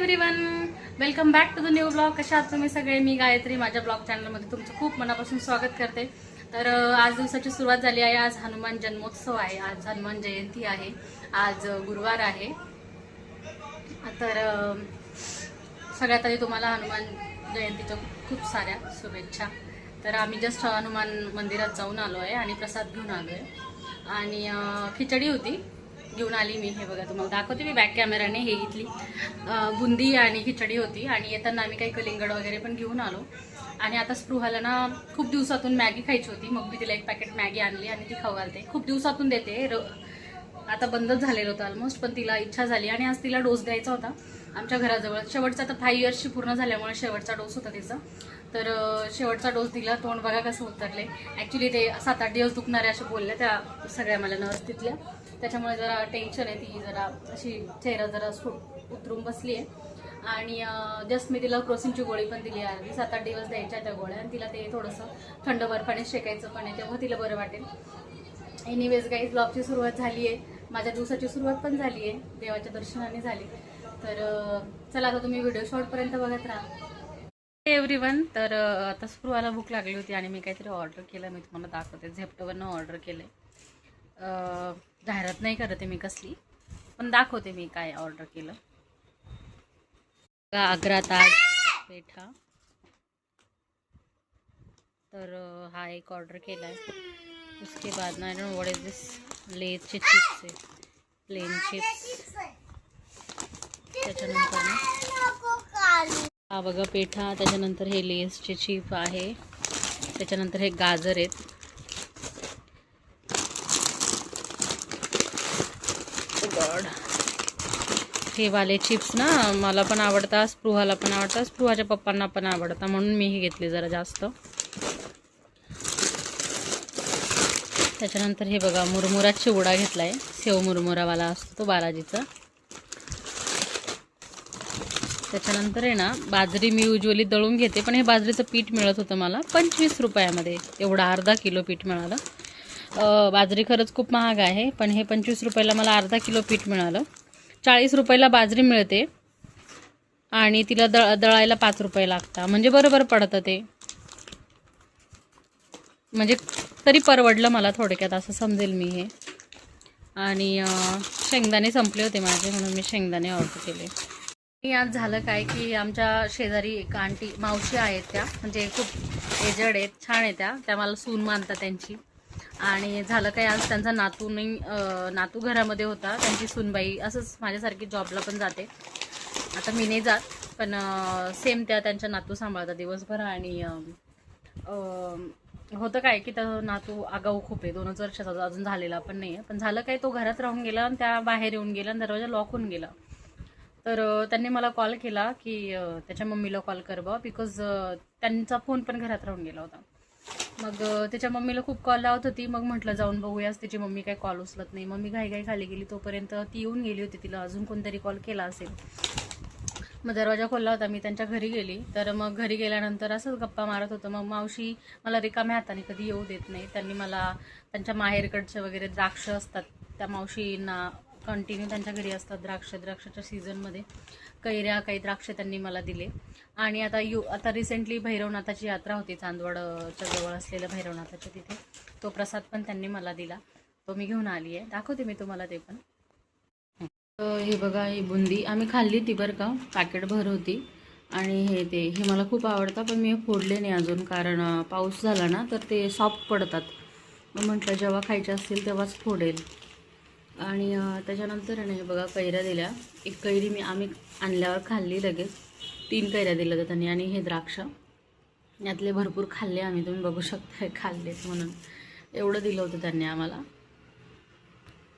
Everyone, welcome back to the new blog. कशा आहात तुम्ही सगळे? मी गायत्री माझ्या ब्लॉग चॅनलमध्ये तुमचं खूप मनापासून स्वागत करते. तर आज दिवसाची सुरुवात झाली आहे. आज हनुमान जन्मोत्सव आहे, आज हनुमान जयंती आहे, आज गुरुवार आहे. तर सगळ्यात आधी तुम्हाला हनुमान जयंतीच्या खूप साऱ्या शुभेच्छा. तर आम्ही जस्ट हनुमान मंदिरात जाऊन आलो आहे आणि प्रसाद घेऊन आलो आहे आणि खिचडी होती घेऊन आली मी. हे बघा तुम्हाला दाखवते मी बॅक कॅमेराने. हे इथली बुंदी आणि खिचडी होती आणि येताना आम्ही काही कलिंगड वगैरे पण घेऊन आलो. आणि आता स्पृहाला ना खूप दिवसातून मॅगी खायची होती, मग मी तिला एक पॅकेट मॅगी आणली आणि ती खाऊ घालते. खूप दिवसातून देते, आता बंदच झालेलं होतं ऑलमोस्ट, पण तिला इच्छा झाली आणि आज तिला डोस द्यायचा होता आमच्या घराजवळ. शेवटचा तर 5 इयर्सची पूर्ण झाल्यामुळे शेवटचा डोस होता तिचा. तर शेवटचा डोस दिला. तोंड बघा कसं उतरले. ॲक्च्युली ते 7-8 दिवस दुखणारे असे बोलले त्या सगळ्या मला नर्स तिथल्या, त्याच्यामुळे जरा टेन्शन आहे. ती जरा अशी चेहरा जरा उतरून बसली आहे. आणि जस्ट मी तिला क्रोसिनची गोळी पण दिली आहे. 7-8 दिवस द्यायच्या त्या गोळ्या आणि तिला ते थोडंसं थंड बर्फाने शेकायचं पण आहे, तेव्हा तिला बरं वाटेल. एनिवेज गाईज, ब्लॉगची सुरुवात झाली आहे. माझ्या दिवसाची सुरुवात पण झाली आहे, देवाच्या दर्शनाने झाली. तर चला आता तुम्ही व्हिडिओ शॉर्टपर्यंत बघत राहा. एव्हरीवन, तर आता स्पृहाला भूक लागली होती आणि मी काहीतरी ऑर्डर केलं. मी तुम्हाला दाखवते. झेप्टोवरनं ऑर्डर केलं. जाहिरात नाही करते मी कसली, पण दाखवते मी काय ऑर्डर केलं. आग्रा ताज पेठा. तर हा एक ऑर्डर केला आहे. उसके बाद ना, I don't know what is this, लेजचे चिप्स आहे, प्लेन चिप्स. त्याच्यानंतर हा बघा पेठा. त्याच्यानंतर हे लेसचे चिप आहे. त्याच्यानंतर हे गाजर आहेत. गॉड, हे वाले चिप्स ना मला पण आवडतात, स्पृहाला पण आवडतात, स्पृहाच्या पप्पांना पण आवडतात, म्हणून मी हे घेतले जरा जास्त. त्याच्यानंतर हे बघा मुरमुरा चिवडा घेतलाय. सेव मुरमुरावाला असतो तो बालाजीचा. त्याच्यानंतर आहे ना बाजरी मी युजली दळून घेते, पण हे बाजरीचं पीठ मिळत होतं मला 25 रुपयामध्ये. एवढा अर्धा किलो पीठ मिळालं. बाजरी खरंच खूप महाग आहे, पण हे 25 रुपयाला मला अर्धा किलो पीठ मिळालं. 40 रुपयाला बाजरी मिळते आणि तिला दळायला 5 रुपये लागतात. म्हणजे बरोबर पडतं ते, म्हणजे तरी परवडलं मला थोडक्यात, असं समजेल मी हे. आणि शेंगदाणे संपले होते माझे, म्हणून मी शेंगदाणे ऑर्डर केले. आज झालं काय की आमच्या शेजारी एक आंटी मावशी आहेत, त्या म्हणजे खूप एजड आहेत, छान आहे त्या मला सून मानतात त्यांची. आणि झालं काय, आज त्यांचा नातू घरामध्ये होता. त्यांची सूनबाई असंच माझ्यासारखी जॉबला पण जाते. आता मी नाही जात, पण सेम त्यांच्या नातू सांभाळतात दिवसभर. आणि होतं काय की तर नातू आगाऊ खूप आहे, 2 वर्षाचा अजून झालेला पण नाही आहे. पण झालं काय, तो घरात राहून गेला आणि त्या बाहेर येऊन गेला आणि दरवाजा लॉक होऊन गेला. तर त्यांनी मला कॉल केला की त्याच्या मम्मीला कॉल कर बा, बिकॉज त्यांचा फोन पण घरात राहून गेला होता. मग त्याच्या मम्मीला खूप कॉल लावत होती. मग म्हटलं जाऊन बघूयास, तिची मम्मी काही कॉल उचलत नाही. मग मी घाई खाली गेली, तोपर्यंत ती येऊन गेली होती. तिला अजून कोणतरी कॉल केला असेल. मग दरवाजा खोलला होता, मी त्यांच्या घरी गेली. तर मग घरी गेल्यानंतर असंच गप्पा मारत होतं. मग मावशी मला रिकाम्या हाताने कधी येऊ देत नाही. त्यांनी मला त्यांच्या माहेरकडचे वगैरे द्राक्ष असतात, त्या मावशींना कंटिन्यू त्यांच्या घरी असतात द्राक्षाच्या सीझनमध्ये. कैऱ्या काही द्राक्ष त्यांनी मला दिले. आणि आता रिसेंटली भैरवनाथाची यात्रा होती, चांदवडच्या जवळ असलेल्या भैरवनाथाच्या तिथे. तो प्रसाद पण त्यांनी मला दिला, तो मी घेऊन आली आहे. दाखवते मी तुम्हाला ते पण. हे बघा, ही बुंदी आम्ही खाल्ली ती बरं का, पॅकेट भर होती. आणि हे मला खूप आवडतं, पण मी फोडले नाही अजून, कारण पाऊस झाला ना तर ते सॉफ्ट पडतात. मग म्हटलं जेव्हा खायचे असतील तेव्हाच फोडेल. आणि त्याच्यानंतर आहे ना, हे बघा कैऱ्या दिल्या. एक कैरी आम्ही आणल्यावर खाल्ली लगेच. 3 कैऱ्या दिल्या होत्या त्यांनी. आणि हे द्राक्ष यातले भरपूर खाल्ले आम्ही, तुम्ही बघू शकता खाल्लेत म्हणून. एवढं दिलं होतं त्यांनी आम्हाला.